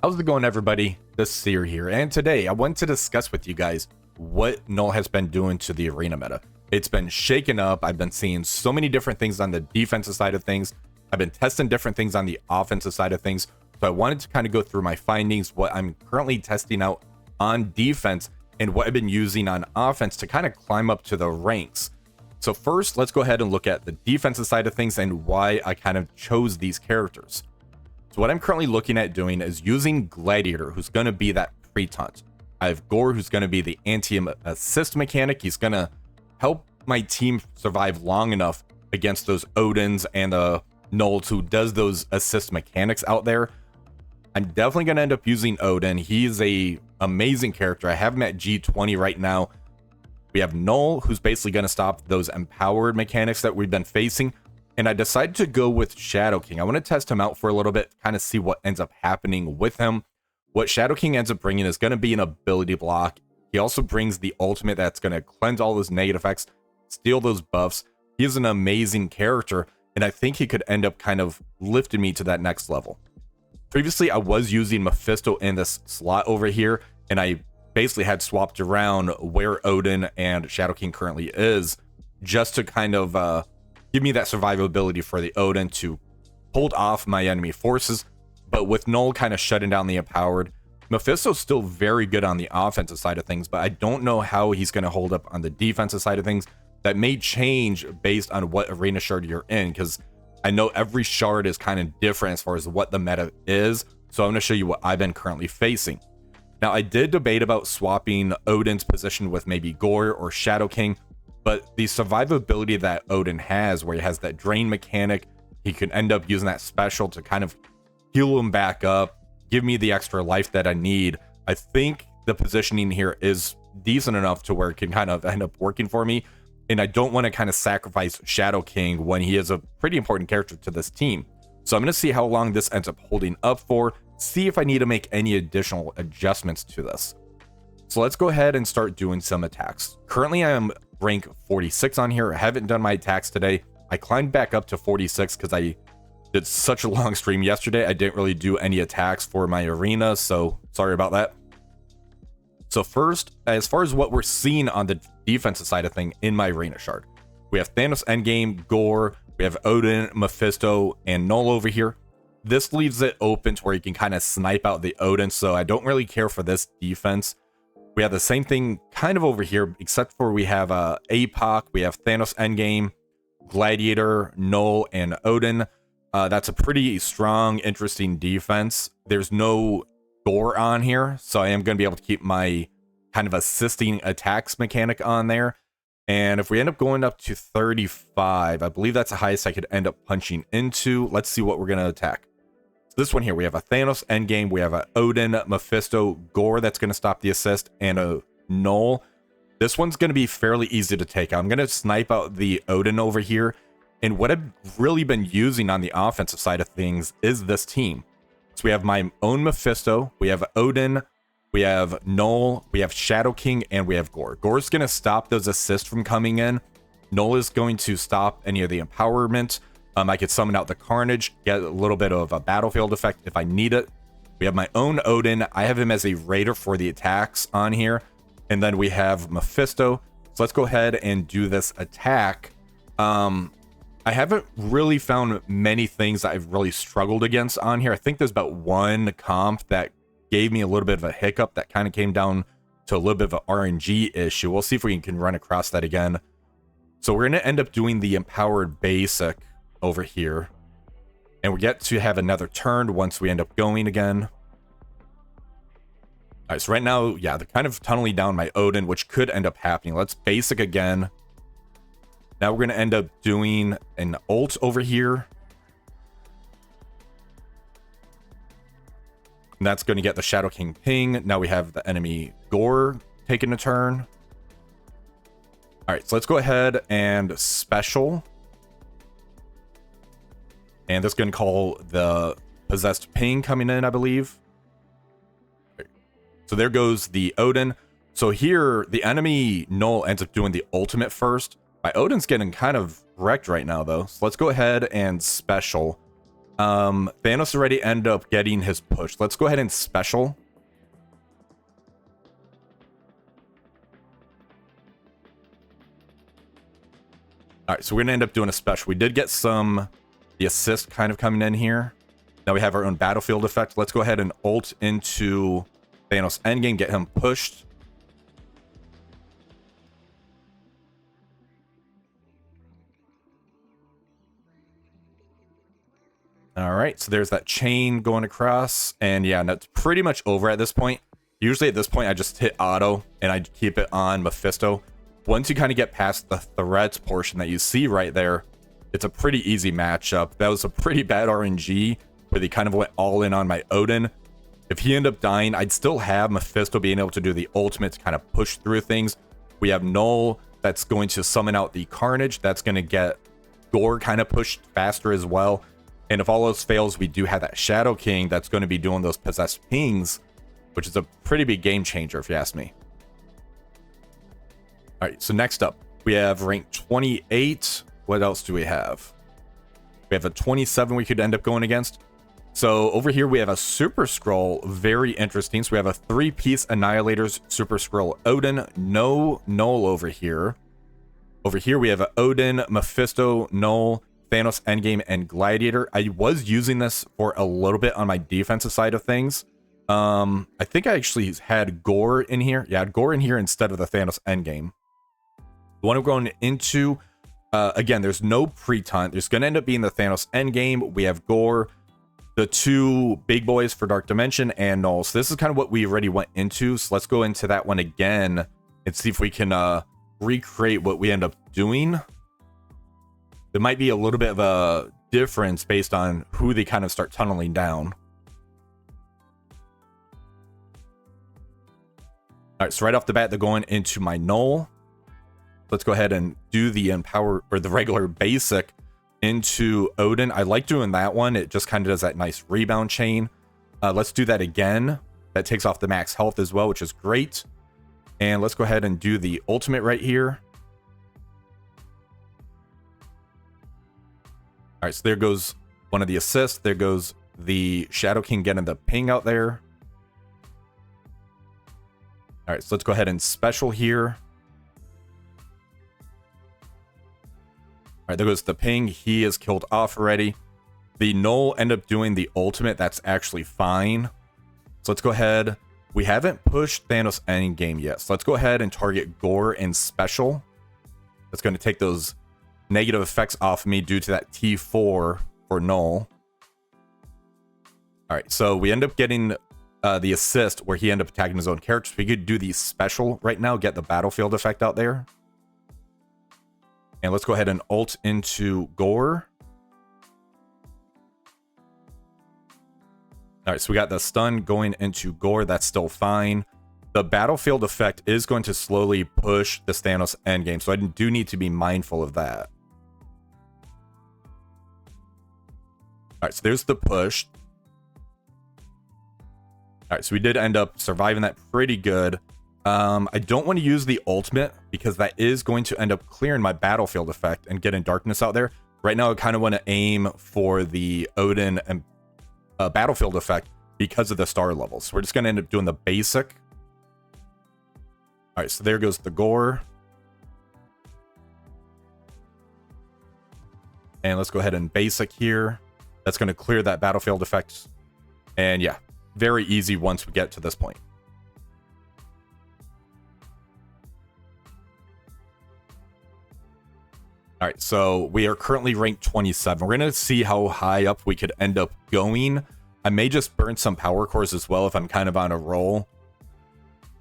How's it going, everybody? This is Seer here, and today I want to discuss with you guys what Null has been doing to the arena meta. It's been shaken up. I've been seeing so many different things on the defensive side of things. I've been testing different things on the offensive side of things. So I wanted to kind of go through my findings, what I'm currently testing out on defense, and what I've been using on offense to kind of climb up to the ranks. So first, let's go ahead and look at the defensive side of things and why I kind of chose these characters. So what I'm currently looking at doing is using Gladiator, who's going to be that pre-taunt. I have Gore, who's going to be the anti-assist mechanic. He's going to help my team survive long enough against those Odins and Nulls who does those assist mechanics out there. I'm definitely going to end up using Odin. He's a amazing character. I have him at G20 right now. We have Null, who's basically going to stop those empowered mechanics that we've been facing. And I decided to go with Shadow King. I want to test him out for a little bit, kind of see what ends up happening with him. What Shadow King ends up bringing is going to be an ability block. He also brings the ultimate that's going to cleanse all those negative effects, steal those buffs. He is an amazing character, and I think he could end up kind of lifting me to that next level. Previously, I was using Mephisto in this slot over here, and I basically had swapped around where Odin and Shadow King currently is, just to kind of give me that survivability for the Odin to hold off my enemy forces. But with Null kind of shutting down the empowered, Mephisto's still very good on the offensive side of things, but I don't know how he's going to hold up on the defensive side of things. That may change based on what arena shard you're in, because I know every shard is kind of different as far as what the meta is. So I'm going to show you what I've been currently facing. Now, I did debate about swapping Odin's position with maybe Gore or Shadow King, but the survivability that Odin has, where he has that drain mechanic, he can end up using that special to kind of heal him back up, give me the extra life that I need. I think the positioning here is decent enough to where it can kind of end up working for me, and I don't want to kind of sacrifice Shadow King when he is a pretty important character to this team. So I'm going to see how long this ends up holding up for, see if I need to make any additional adjustments to this. So let's go ahead and start doing some attacks. Currently, I am rank 46 on here. I haven't done my attacks today. I climbed back up to 46 because I did such a long stream yesterday. I didn't really do any attacks for my arena, so sorry about that. So first, as far as what we're seeing on the defensive side of thing in my arena shard, we have Thanos Endgame, Gore, we have Odin, Mephisto, and Null over here. This leaves it open to where you can kind of snipe out the Odin, so I don't really care for this defense. We have the same thing kind of over here, except for we have APOC, we have Thanos Endgame, Gladiator, Null, and Odin. That's a pretty strong, interesting defense. There's no Gore on here, so I am going to be able to keep my kind of assisting attacks mechanic on there. And if we end up going up to 35, I believe that's the highest I could end up punching into. Let's see what we're going to attack. This one here, we have a Thanos Endgame, we have a Odin, Mephisto, Gore that's going to stop the assist, and a Null. This one's going to be fairly easy to take. I'm going to snipe out the Odin over here, and what I've really been using on the offensive side of things is this team. So we have my own Mephisto, we have Odin, we have Null, we have Shadow King, and we have Gore. Gore's going to stop those assists from coming in. Null is going to stop any of the empowerment. I could summon out the Carnage, get a little bit of a battlefield effect if I need it. We have my own Odin. I have him as a raider for the attacks on here. And then we have Mephisto. So let's go ahead and do this attack. I haven't really found many things that I've really struggled against on here. I think there's about one comp that gave me a little bit of a hiccup that kind of came down to a little bit of an RNG issue. We'll see if we can run across that again. So we're going to end up doing the empowered basic over here, and we get to have another turn once we end up going again. All right, so right now, yeah, they're kind of tunneling down my Odin, which could end up happening. Let's basic again. Now we're going to end up doing an ult over here, and that's going to get the Shadow King ping. Now we have the enemy Gore taking a turn. All right, so let's go ahead and special. And that's going to call the possessed ping coming in, I believe. So there goes the Odin. So here, the enemy Null ends up doing the ultimate first. My Odin's getting kind of wrecked right now, though. So let's go ahead and special. Thanos already ended up getting his push. Let's go ahead and special. All right, so we're gonna end up doing a special. We did get the assist kind of coming in here. Now we have our own battlefield effect. Let's go ahead and ult into Thanos endgame, get him pushed. All right, so there's that chain going across, and yeah, that's pretty much over at this point. Usually at this point, I just hit auto, and I keep it on Mephisto. Once you kind of get past the threats portion that you see right there, it's a pretty easy matchup. That was a pretty bad RNG, where they kind of went all in on my Odin. If he ended up dying, I'd still have Mephisto being able to do the ultimate to kind of push through things. We have Null that's going to summon out the Carnage. That's going to get Gore kind of pushed faster as well. And if all those fails, we do have that Shadow King that's going to be doing those possessed pings, which is a pretty big game changer if you ask me. All right, so next up, we have rank 28. What else do we have? We have a 27 we could end up going against. So over here, we have a Super Scroll. Very interesting. So we have a 3-piece Annihilators Super Scroll Odin. No Null over here. Over here, we have a Odin, Mephisto, Null, Thanos Endgame, and Gladiator. I was using this for a little bit on my defensive side of things. I think I actually had Gore in here. Yeah, I had Gore in here instead of the Thanos Endgame. The one I'm going into, again, there's no pre-taunt. There's going to end up being the Thanos Endgame. We have Gore, the 2 big boys for Dark Dimension, and Null. So this is kind of what we already went into. So let's go into that one again and see if we can recreate what we end up doing. There might be a little bit of a difference based on who they kind of start tunneling down. All right, so right off the bat, they're going into my Null. Let's go ahead and do the Empower, or the regular basic, into Odin. I like doing that one. It just kind of does that nice rebound chain. Let's do that again. That takes off the max health as well, which is great. And let's go ahead and do the ultimate right here. All right, so there goes one of the assists. There goes the Shadow King getting the ping out there. All right, so let's go ahead and special here. All right, there goes the ping. He is killed off already. The Null end up doing the ultimate. That's actually fine. So let's go ahead. We haven't pushed Thanos endgame yet. So let's go ahead and target Gore and special. That's going to take those negative effects off me due to that T4 for Null. All right, so we end up getting the assist where he ended up attacking his own character. So we could do the special right now, get the battlefield effect out there. And let's go ahead and ult into Gore. All right, so we got the stun going into Gore. That's still fine. The battlefield effect is going to slowly push the Thanos endgame, so I do need to be mindful of that. All right, so there's the push. All right, so we did end up surviving that pretty good. I don't want to use the ultimate because that is going to end up clearing my battlefield effect and getting darkness out there. Right now, I kind of want to aim for the Odin and battlefield effect because of the star levels. So we're just going to end up doing the basic. All right, so there goes the Gore. And let's go ahead and basic here. That's going to clear that battlefield effect. And yeah, very easy once we get to this point. All right, so we are currently ranked 27. We're going to see how high up we could end up going. I may just burn some power cores as well if I'm kind of on a roll. All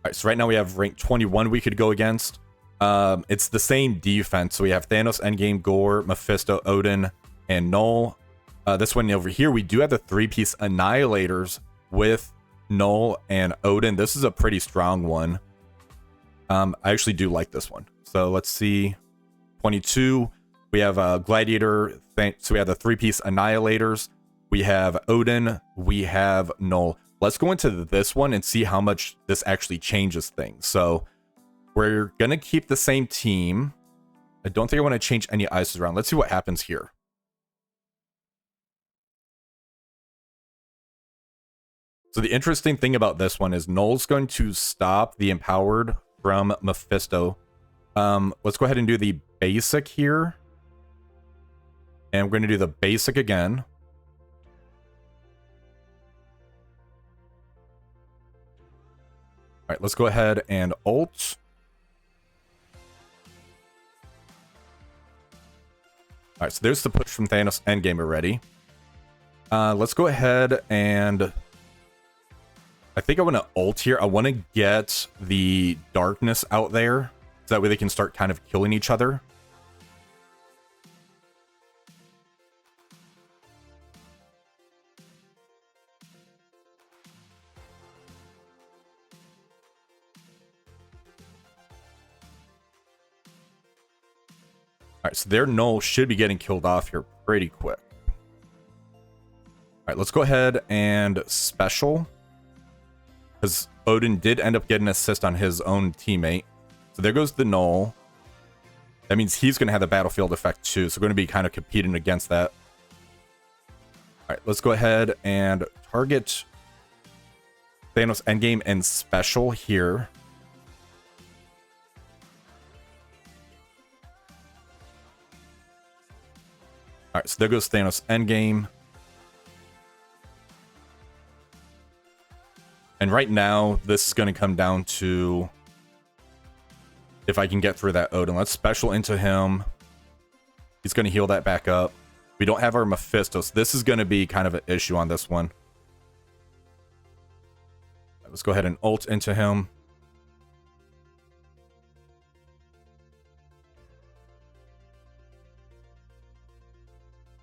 right, so right now we have rank 21 we could go against. It's the same defense. So we have Thanos, Endgame, Gore, Mephisto, Odin, and Null. This one over here, we do have the 3-piece Annihilators with Null and Odin. This is a pretty strong one. I actually do like this one. So let's see. 22, we have a Gladiator, so we have the 3-piece Annihilators, we have Odin, we have Null. Let's go into this one and see how much this actually changes things. So we're going to keep the same team. I don't think I want to change any ISOs around. Let's see what happens here. So the interesting thing about this one is Null's going to stop the Empowered from Mephisto. Let's go ahead and do the basic here. And we're going to do the basic again. All right, let's go ahead and ult. All right, so there's the push from Thanos endgame already. Let's go ahead and... I think I want to ult here. I want to get the darkness out there, so that way they can start kind of killing each other. All right, so their Null should be getting killed off here pretty quick. All right, let's go ahead and special. Because Odin did end up getting an assist on his own teammate. So there goes the Null. That means he's going to have the battlefield effect too. So we're going to be kind of competing against that. All right, let's go ahead and target Thanos endgame and special here. All right, so there goes Thanos endgame. And right now, this is going to come down to if I can get through that Odin. Let's special into him. He's going to heal that back up. We don't have our Mephisto, so this is going to be kind of an issue on this one. Let's go ahead and ult into him.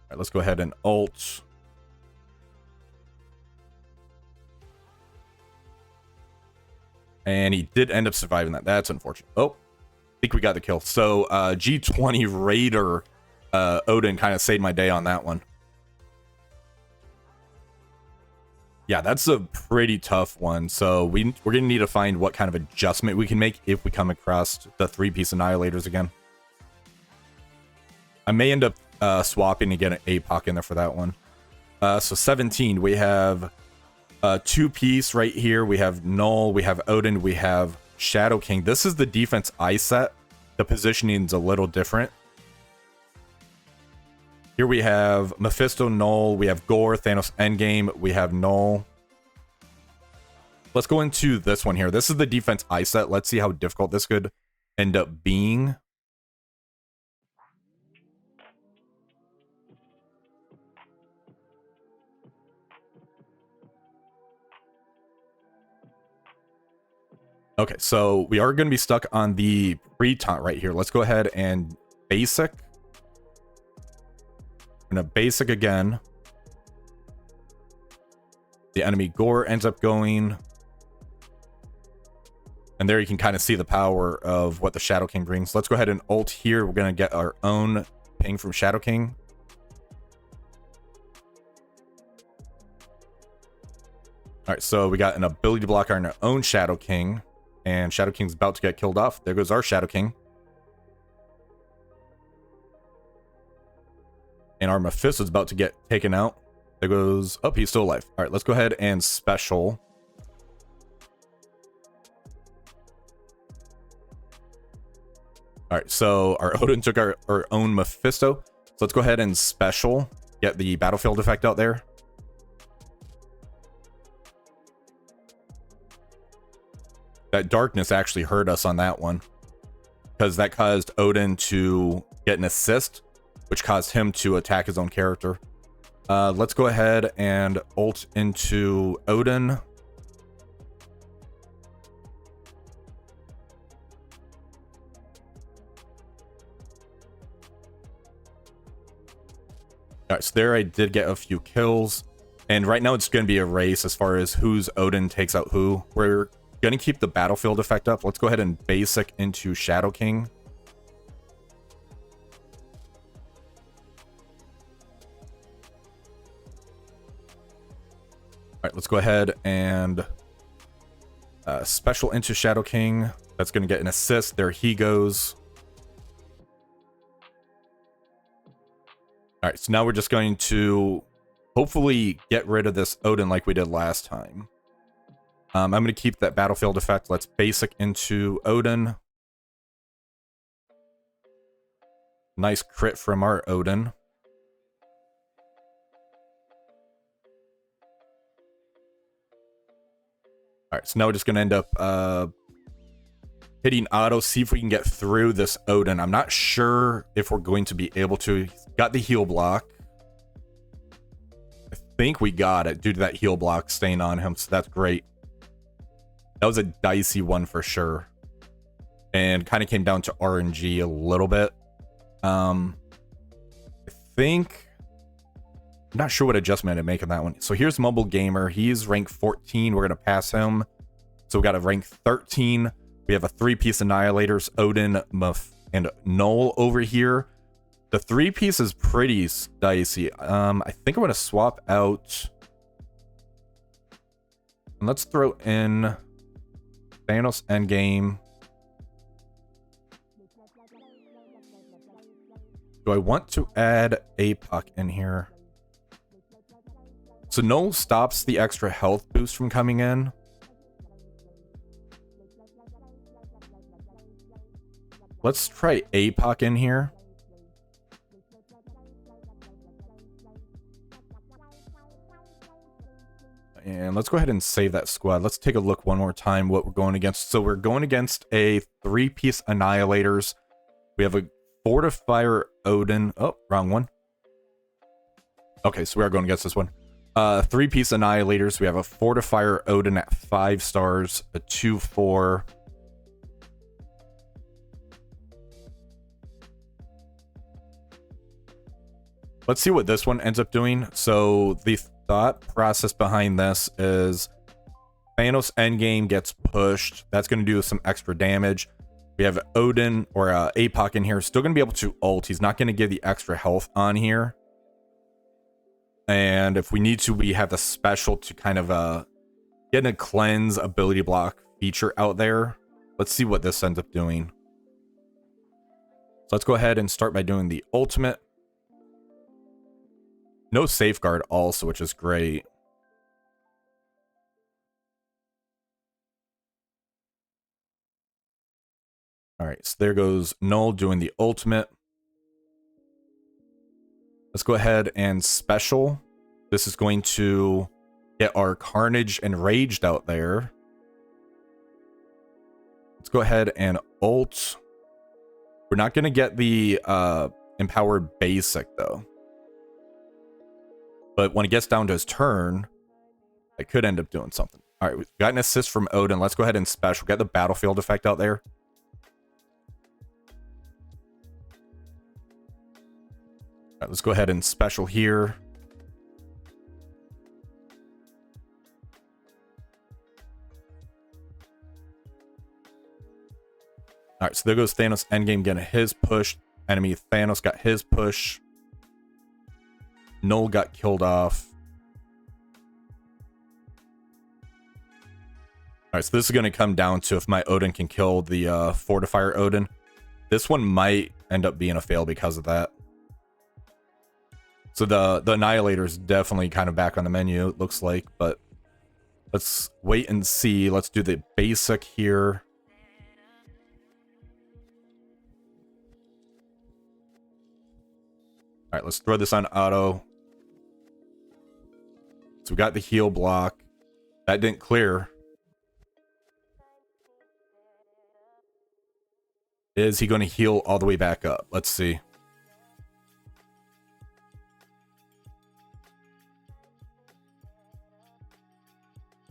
All right, let's go ahead and ult. And he did end up surviving that. That's unfortunate. Oh, I think we got the kill. So G20 Raider Odin kind of saved my day on that one. Yeah, that's a pretty tough one. So we're going to need to find what kind of adjustment we can make if we come across the 3-piece Annihilators again. I may end up swapping to get an APOC in there for that one. So 17, we have 2-piece right here. We have Null, we have Odin, we have Shadow King. This is the defense I set. The positioning is a little different. Here we have Mephisto, Null, we have Gore, Thanos endgame, we have Null. Let's go into this one here. This is the defense I set. Let's see how difficult this could end up being. Okay, so we are going to be stuck on the pre-taunt right here. Let's go ahead and basic. I'm going to basic again. The enemy Gore ends up going. And there you can kind of see the power of what the Shadow King brings. Let's go ahead and ult here. We're going to get our own ping from Shadow King. All right, so we got an ability to block our own Shadow King. And Shadow King's about to get killed off. There goes our Shadow King. And our Mephisto's about to get taken out. There goes... Oh, he's still alive. All right, let's go ahead and special. All right, so our Odin took our own Mephisto. So let's go ahead and special. Get the battlefield effect out there. That darkness actually hurt us on that one. Because that caused Odin to get an assist, which caused him to attack his own character. Let's go ahead and ult into Odin. Alright, so there I did get a few kills. And right now it's going to be a race as far as whose Odin takes out who. We're going to keep the battlefield effect up. Let's go ahead and basic into Shadow King. Alright, let's go ahead and special into Shadow King. That's going to get an assist. There he goes. Alright, so now we're just going to hopefully get rid of this Odin like we did last time. I'm going to keep that battlefield effect. Let's basic into Odin. Nice crit from our Odin. Alright, so now we're just going to end up hitting auto, see if we can get through this Odin. I'm not sure if we're going to be able to. He's got the heal block. I think we got it due to that heal block staying on him, so that's great. That was a dicey one for sure. And kind of came down to RNG a little bit. I think... I'm not sure what adjustment to make on that one. So here's Mobile Gamer. He's rank 14. We're going to pass him. So we got a rank 13. We have a 3-piece Annihilators, Odin, Muff, and Null over here. The 3-piece is pretty dicey. I think I'm going to swap out... And let's throw in Thanos Endgame. Do I want to add APOC in here? So Null stops the extra health boost from coming in. Let's try APOC in here. And let's go ahead and save that squad. Let's take a look one more time what we're going against. So we're going against a 3-piece Annihilators. We have a Fortifier Odin. Oh, wrong one. Okay, so we are going against this one. 3-piece Annihilators. We have a Fortifier Odin at 5 stars, a 2/4. Let's see what this one ends up doing. So the thought process behind this is Thanos Endgame gets pushed. That's going to do some extra damage. We have Odin or APOC in here. Still going to be able to ult. He's not going to give the extra health on here. And if we need to, we have the special to kind of get a cleanse ability block feature out there. Let's see what this ends up doing. So let's go ahead and start by doing the ultimate. No safeguard also, which is great. All right, so there goes Null doing the ultimate. Let's go ahead and special. This is going to get our Carnage Enraged out there. Let's go ahead and ult. We're not going to get the Empowered Basic, though. But when it gets down to his turn, I could end up doing something. All right, we've got an assist from Odin. Let's go ahead and special. Get the battlefield effect out there. All right, let's go ahead and special here. All right, so there goes Thanos Endgame getting his push. Enemy Thanos got his push. Null got killed off. All right, so this is going to come down to if my Odin can kill the Fortifier Odin. This one might end up being a fail because of that. So the Annihilator is definitely kind of back on the menu, it looks like. But let's wait and see. Let's do the basic here. All right, let's throw this on auto. So we got the heal block. That didn't clear. Is he going to heal all the way back up? Let's see.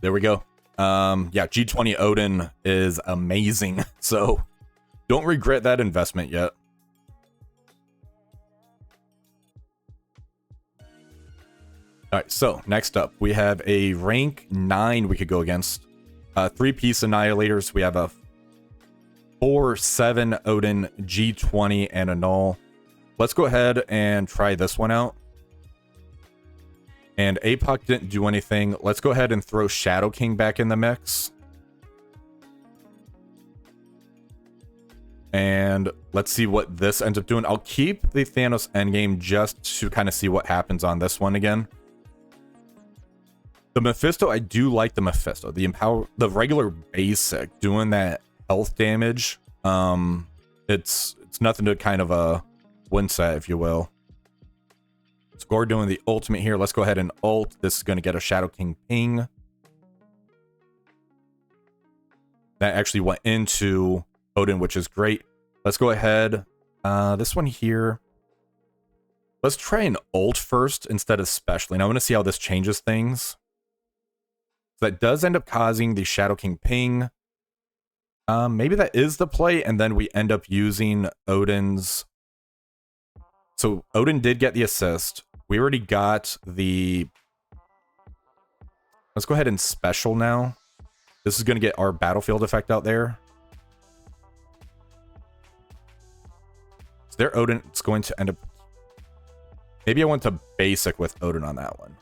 There we go. Yeah, G20 Odin is amazing. So don't regret that investment yet. All right, so next up, we have a rank 9 we could go against. 3-piece Annihilators. We have a 4/7 Odin, G20, and a Null. Let's go ahead and try this one out. And APOC didn't do anything. Let's go ahead and throw Shadow King back in the mix. And let's see what this ends up doing. I'll keep the Thanos Endgame just to kind of see what happens on this one again. The Mephisto, I do like the Mephisto. The regular basic doing that health damage. It's nothing to kind of wince at, if you will. Score doing the ultimate here. Let's go ahead and ult. This is going to get a Shadow King ping. That actually went into Odin, which is great. Let's go ahead. This one here. Let's try an ult first instead of special. And I want to see how this changes things. So that does end up causing the Shadow King ping. Maybe that is the play, and then we end up using Odin's. So Odin did get the assist. We already got the... Let's go ahead and special now. This is going to get our battlefield effect out there. So their Odin, it's going to end up... Maybe I went to basic with Odin on that one.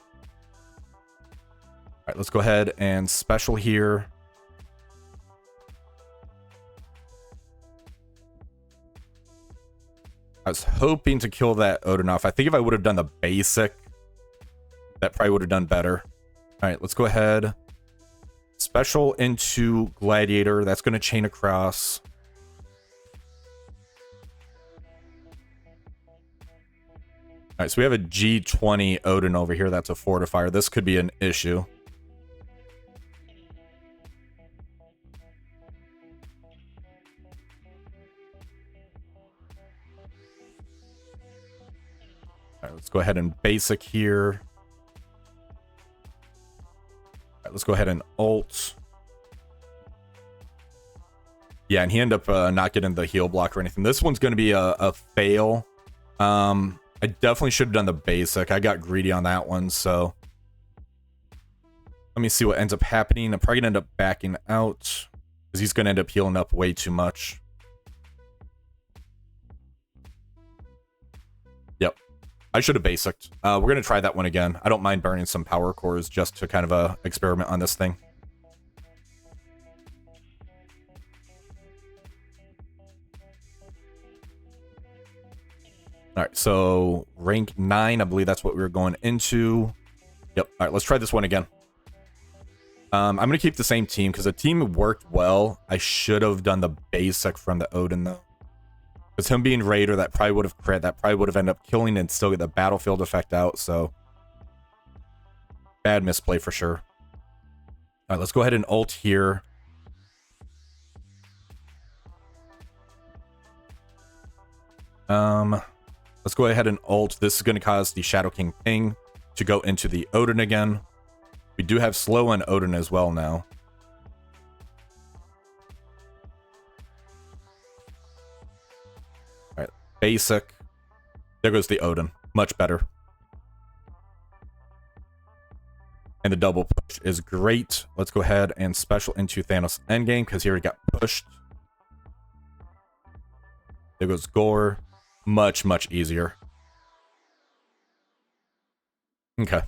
All right, let's go ahead and special here. I was hoping to kill that Odin off. I think if I would have done the basic, that probably would have done better. All right, let's go ahead. Special into Gladiator. That's going to chain across. All right, so we have a G20 Odin over here. That's a fortifier. This could be an issue. All right, let's go ahead and basic here. All right, let's go ahead and ult. Yeah, and he ended up not getting the heal block or anything. This one's going to be a fail. I definitely should have done the basic. I got greedy on that one, so... Let me see what ends up happening. I'm probably going to end up backing out, because he's going to end up healing up way too much. Yep. I should have basicked. We're going to try that one again. I don't mind burning some power cores just to kind of experiment on this thing. All right, so rank 9, I believe that's what we were going into. Yep. All right, let's try this one again. I'm going to keep the same team because the team worked well. I should have done the basic from the Odin, though. Because him being Raider, that probably would have crit. That probably would have ended up killing and still get the battlefield effect out, so... Bad misplay for sure. All right, let's go ahead and ult here. Let's go ahead and ult. This is going to cause the Shadow King ping to go into the Odin again. We do have slow on Odin as well now. All right, basic. There goes the Odin. Much better. And the double push is great. Let's go ahead and special into Thanos endgame because he already got pushed. There goes Gore. Much, much easier. Okay.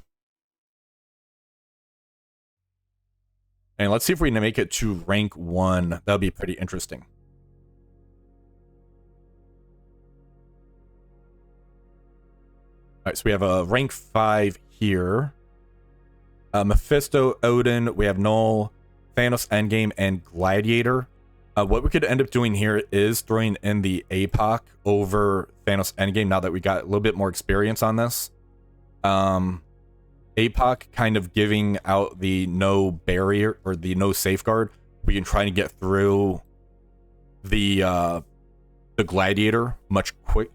And let's see if we can make it to rank 1. That would be pretty interesting. All right, so we have a rank 5 here. Mephisto, Odin, we have Null, Thanos Endgame, and Gladiator. What we could end up doing here is throwing in the APOC over Thanos Endgame now that we got a little bit more experience on this. APOC kind of giving out the no barrier or the no safeguard. We can try to get through the Gladiator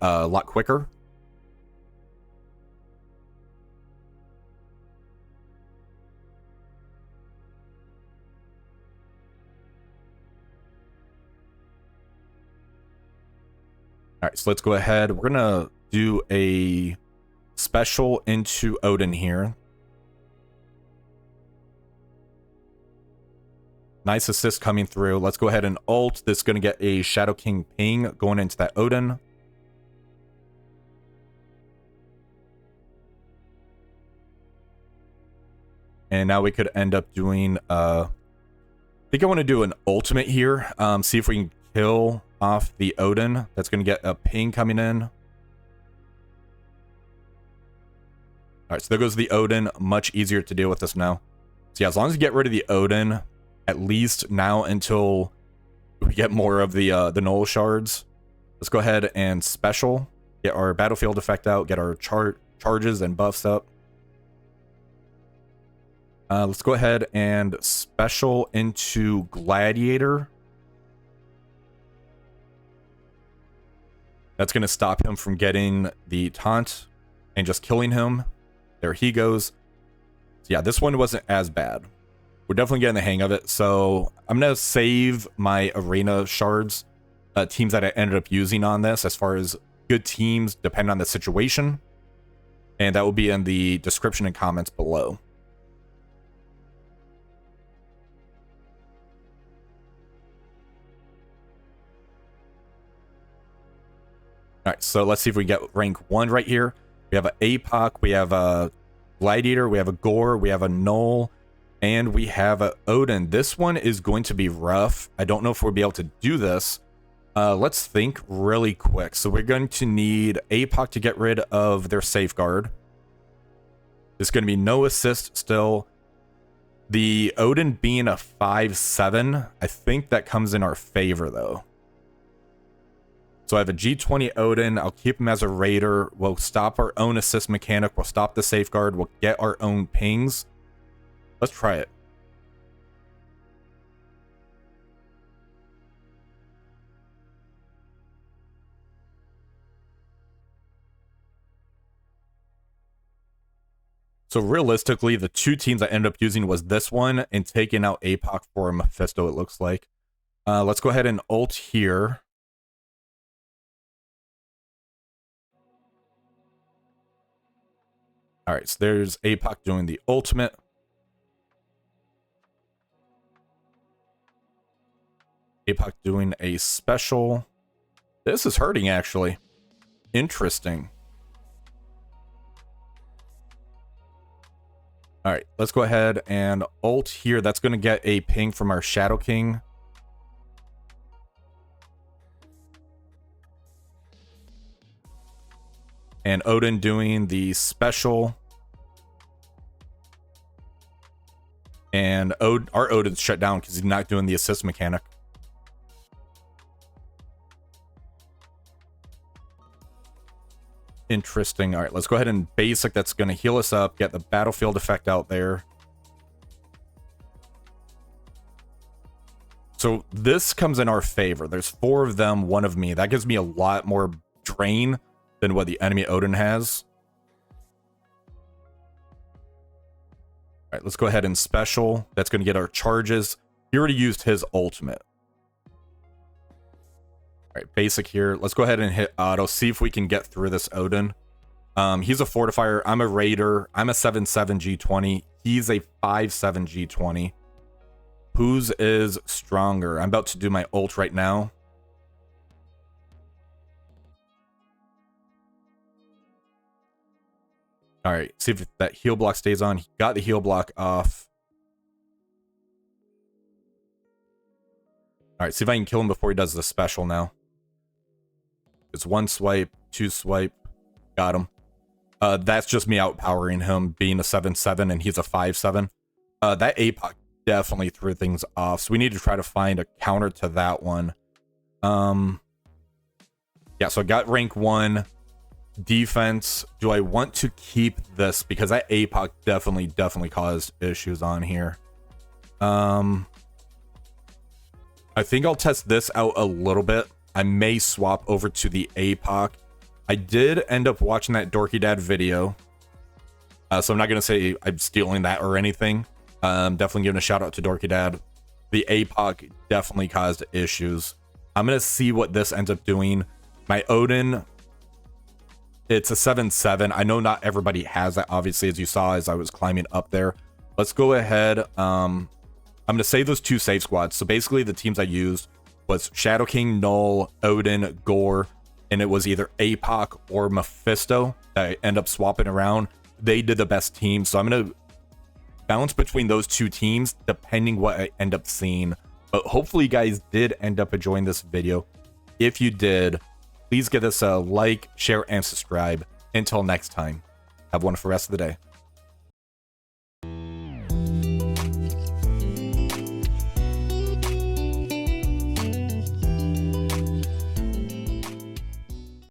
a lot quicker. All right, so let's go ahead. We're gonna do a special into Odin here. Nice assist coming through. Let's go ahead and ult. This is gonna get a Shadow King ping going into that Odin. And now we could end up doing I think I want to do an ultimate here. See if we can kill off the Odin. That's going to get a ping coming in. All right, so there goes the Odin. Much easier to deal with this now. So yeah, as long as you get rid of the Odin, at least now until we get more of the Null shards, let's go ahead and special, get our battlefield effect out, get our charges and buffs up. Let's go ahead and special into Gladiator. That's going to stop him from getting the taunt and just killing him. There he goes. So yeah, this one wasn't as bad. We're definitely getting the hang of it. So I'm going to save my arena shards, teams that I ended up using on this as far as good teams, depending on the situation. And that will be in the description and comments below. All right, so let's see if we get rank 1 right here. We have an APOC, we have a Gladiator, we have a Gore, we have a Null, and we have a Odin. This one is going to be rough. I don't know if we'll be able to do this. Let's think really quick. So we're going to need APOC to get rid of their safeguard. There's going to be no assist still. The Odin being a 5/7, I think that comes in our favor though. So I have a G20 Odin. I'll keep him as a raider. We'll stop our own assist mechanic. We'll stop the safeguard. We'll get our own pings. Let's try it. So realistically, the two teams I ended up using was this one and taking out APOC for Mephisto, it looks like. Let's go ahead and ult here. All right, so there's APOC doing the ultimate. APOC doing a special. This is hurting, actually. Interesting. All right, let's go ahead and ult here. That's going to get a ping from our Shadow King. And Odin doing the special. And our Odin's shut down because he's not doing the assist mechanic. Interesting. All right, let's go ahead and basic. That's going to heal us up, get the battlefield effect out there. So this comes in our favor. There's 4 of them, 1 of me. That gives me a lot more drain than what the enemy Odin has. All right, let's go ahead and special. That's going to get our charges. He already used his ultimate. All right, basic here. Let's go ahead and hit auto. See if we can get through this Odin. He's a fortifier. I'm a raider. I'm a 7/7 G20. He's a 5/7 G20. Whose is stronger? I'm about to do my ult right now. All right, see if that heal block stays on. He got the heal block off. All right, see if I can kill him before he does the special now. It's 1 swipe, 2 swipe. Got him. That's just me outpowering him, being a 7/7, and he's a 5/7. That APOC definitely threw things off, so we need to try to find a counter to that one. Yeah, so I got rank 1. Defense, do I want to keep this? Because that APOC definitely caused issues on here. I think I'll test this out a little bit. I may swap over to the APOC. I did end up watching that Dorky Dad video. So I'm not going to say I'm stealing that or anything. I'm definitely giving a shout out to Dorky Dad. The APOC definitely caused issues. I'm going to see what this ends up doing. My Odin, it's a 7/7. I know not everybody has that, obviously, as you saw as I was climbing up there. Let's go ahead. I'm going to save those 2 save squads. So basically the teams I used was Shadow King, Null, Odin, Gore, and it was either APOC or Mephisto that I end up swapping around. They did the best team, so I'm going to bounce between those 2 teams depending what I end up seeing. But hopefully you guys did end up enjoying this video. If you did, please give us a like, share, and subscribe. Until next time, have a wonderful rest of the day.